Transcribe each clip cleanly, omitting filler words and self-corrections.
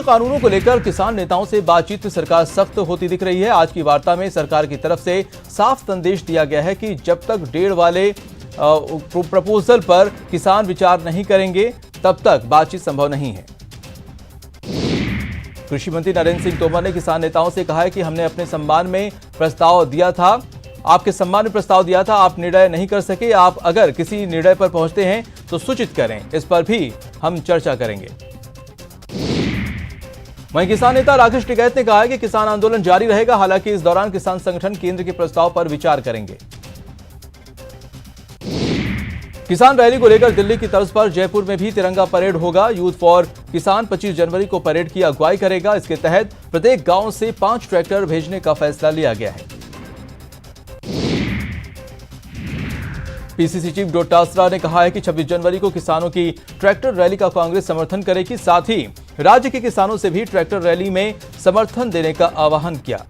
कानूनों को लेकर किसान नेताओं से बातचीत में सरकार सख्त होती दिख रही है। आज की वार्ता में सरकार की तरफ से साफ संदेश दिया गया है कि जब तक 1.5 वाले प्रपोजल पर किसान विचार नहीं करेंगे तब तक बातचीत संभव नहीं है। कृषि मंत्री नरेंद्र सिंह तोमर ने किसान नेताओं से कहा है कि हमने अपने सम्मान में प्रस्ताव दिया था, आपके सम्मान में प्रस्ताव दिया था, आप निर्णय नहीं कर सके। आप अगर किसी निर्णय पर पहुंचते हैं तो सूचित करें, इस पर भी हम चर्चा करेंगे। वहीं किसान नेता राकेश टिकैत ने कहा है कि किसान आंदोलन जारी रहेगा, हालांकि इस दौरान किसान संगठन केंद्र के प्रस्ताव पर विचार करेंगे। किसान रैली को लेकर दिल्ली की तर्ज पर जयपुर में भी तिरंगा परेड होगा। यूथ फॉर किसान 25 जनवरी को परेड की अगुवाई करेगा। इसके तहत प्रत्येक गांव से 5 ट्रैक्टर भेजने का फैसला लिया गया है। पीसीसी चीफ डोटासरा ने कहा है कि 26 जनवरी को किसानों की ट्रैक्टर रैली का कांग्रेस समर्थन करेगी। साथ ही राज्य के किसानों से भी ट्रैक्टर रैली में समर्थन देने का आह्वान किया।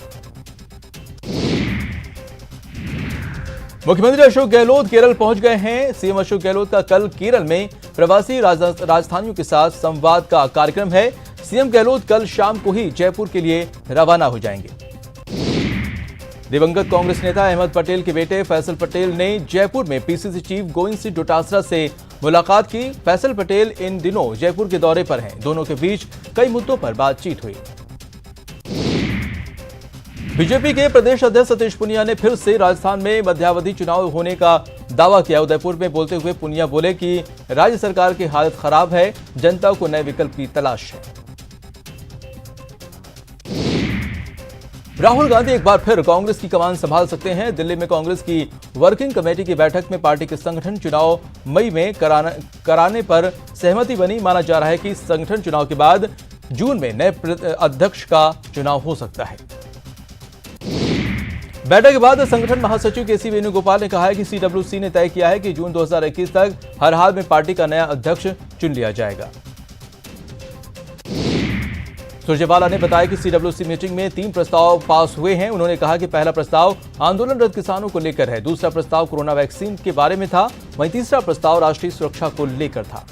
मुख्यमंत्री अशोक गहलोत केरल पहुंच गए हैं। सीएम अशोक गहलोत का कल केरल में प्रवासी राजधानियों के साथ संवाद का कार्यक्रम है। सीएम गहलोत कल शाम को ही जयपुर के लिए रवाना हो जाएंगे। दिवंगत कांग्रेस नेता अहमद पटेल के बेटे फैसल पटेल ने जयपुर में पीसीसी चीफ गोविंद सिंह डोटासरा से मुलाकात की। फैसल पटेल इन दिनों जयपुर के दौरे पर हैं। दोनों के बीच कई मुद्दों पर बातचीत हुई। बीजेपी के प्रदेश अध्यक्ष सतीश पूनिया ने फिर से राजस्थान में मध्यावधि चुनाव होने का दावा किया। उदयपुर में बोलते हुए पूनिया बोले कि राज्य सरकार की हालत खराब है, जनता को नए विकल्प की तलाश है। राहुल गांधी एक बार फिर कांग्रेस की कमान संभाल सकते हैं। दिल्ली में कांग्रेस की वर्किंग कमेटी की बैठक में पार्टी के संगठन चुनाव मई में कराने पर सहमति बनी। माना जा रहा है कि संगठन चुनाव के बाद जून में नए अध्यक्ष का चुनाव हो सकता है। बैठक के बाद संगठन महासचिव केसी वेणुगोपाल ने कहा है कि सीडब्ल्यूसी ने तय किया है कि जून 2021 तक हर हाल में पार्टी का नया अध्यक्ष चुन लिया जाएगा। सुरजेवाला ने बताया कि सीडब्ल्यूसी मीटिंग में 3 प्रस्ताव पास हुए हैं। उन्होंने कहा कि पहला प्रस्ताव आंदोलनरत किसानों को लेकर है, दूसरा प्रस्ताव कोरोना वैक्सीन के बारे में था, वहीं तीसरा प्रस्ताव राष्ट्रीय सुरक्षा को लेकर था।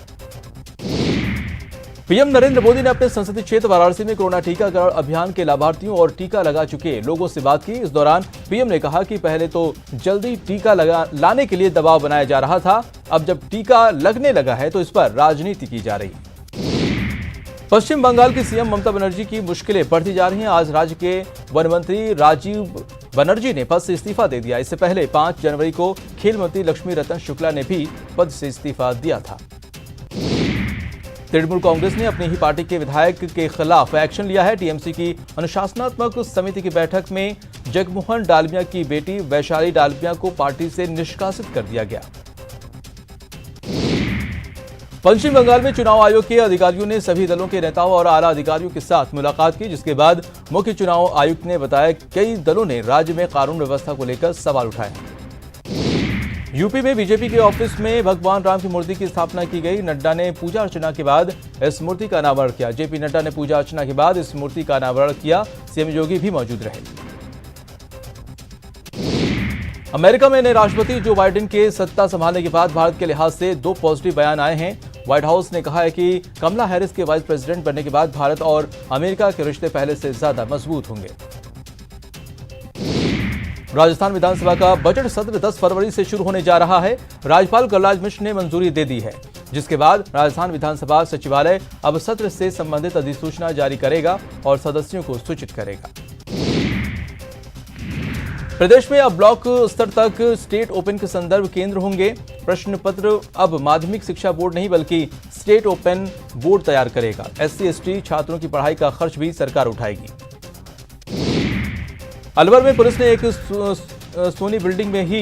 पीएम नरेंद्र मोदी ने अपने संसदीय क्षेत्र वाराणसी में कोरोना टीकाकरण अभियान के लाभार्थियों और टीका लगा चुके लोगों से बात की। इस दौरान पीएम ने कहा कि पहले तो जल्दी टीका लाने के लिए दबाव बनाया जा रहा था, अब जब टीका लगने लगा है तो इस पर राजनीति की जा रही है। पश्चिम बंगाल की सीएम ममता बनर्जी की मुश्किलें बढ़ती जा रही हैं। आज राज्य के वन मंत्री राजीव बनर्जी ने पद से इस्तीफा दे दिया। इससे पहले 5 जनवरी को खेल मंत्री लक्ष्मी रतन शुक्ला ने भी पद से इस्तीफा दिया था। तृणमूल कांग्रेस ने अपनी ही पार्टी के विधायक के खिलाफ एक्शन लिया है। टीएमसी की अनुशासनात्मक समिति की बैठक में जगमोहन डालमिया की बेटी वैशाली डालमिया को पार्टी से निष्कासित कर दिया गया। पश्चिम बंगाल में चुनाव आयोग के अधिकारियों ने सभी दलों के नेताओं और आला अधिकारियों के साथ मुलाकात की, जिसके बाद मुख्य चुनाव आयुक्त ने बताया कई दलों ने राज्य में कानून व्यवस्था को लेकर सवाल उठाए। यूपी में बीजेपी के ऑफिस में भगवान राम की मूर्ति की स्थापना की गई। नड्डा ने पूजा अर्चना के बाद इस मूर्ति का अनावरण किया। जेपी नड्डा ने पूजा अर्चना के बाद इस मूर्ति का अनावरण किया। सीएम योगी भी मौजूद रहे। अमेरिका में नए राष्ट्रपति जो बाइडेन के सत्ता संभालने के बाद भारत के लिहाज से 2 पॉजिटिव बयान आए हैं। व्हाइट हाउस ने कहा है कि कमला हैरिस के वाइस प्रेसिडेंट बनने के बाद भारत और अमेरिका के रिश्ते पहले से ज्यादा मजबूत होंगे। राजस्थान विधानसभा का बजट सत्र 10 फरवरी से शुरू होने जा रहा है। राज्यपाल कलराज मिश्र ने मंजूरी दे दी है, जिसके बाद राजस्थान विधानसभा सचिवालय अब सत्र से संबंधित अधिसूचना जारी करेगा और सदस्यों को सूचित करेगा। प्रदेश में अब ब्लॉक स्तर तक स्टेट ओपन के संदर्भ केंद्र होंगे। प्रश्न पत्र अब माध्यमिक शिक्षा बोर्ड नहीं बल्कि स्टेट ओपन बोर्ड तैयार करेगा। SC/ST छात्रों की पढ़ाई का खर्च भी सरकार उठाएगी। अलवर में पुलिस ने एक सोनी बिल्डिंग में ही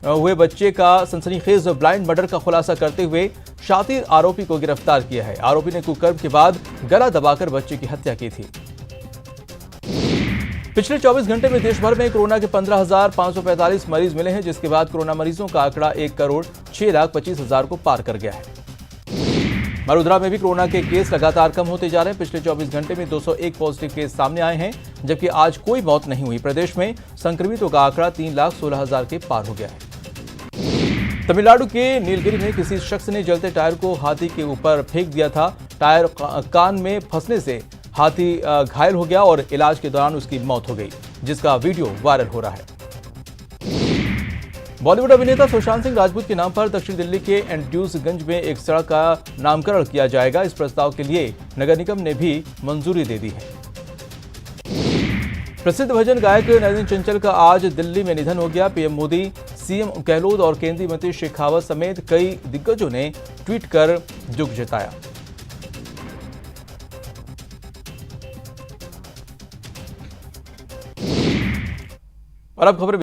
हुए बच्चे का सनसनीखेज ब्लाइंड मर्डर का खुलासा करते हुए शातिर आरोपी को गिरफ्तार किया है। आरोपी ने कुकर्म के बाद गला दबाकर बच्चे की हत्या की थी। पिछले 24 घंटे में देश भर में कोरोना के 15,545 मरीज मिले हैं, जिसके बाद कोरोना मरीजों का आंकड़ा 1,06,25,000 को पार कर गया है। वडोदरा में भी कोरोना के केस लगातार कम होते जा रहे हैं। पिछले 24 घंटे में 201 पॉजिटिव केस सामने आए हैं, जबकि आज कोई मौत नहीं हुई। प्रदेश में संक्रमितों का आंकड़ा 3,16,000 के पार हो गया है। तमिलनाडु के नीलगिरी में किसी शख्स ने जलते टायर को हाथी के ऊपर फेंक दिया था। टायर कान में फंसने से हाथी घायल हो गया और इलाज के दौरान उसकी मौत हो गई, जिसका वीडियो वायरल हो रहा है। बॉलीवुड अभिनेता सुशांत सिंह राजपूत के नाम पर दक्षिण दिल्ली के एंड्रयूसगंज में एक सड़क का नामकरण किया जाएगा। इस प्रस्ताव के लिए नगर निगम ने भी मंजूरी दे दी है। प्रसिद्ध भजन गायक नरेंद्र चंचल का आज दिल्ली में निधन हो गया। पीएम मोदी, सीएम गहलोत और केंद्रीय मंत्री शेखावत समेत कई दिग्गजों ने ट्वीट कर दुख जताया। और अब खबर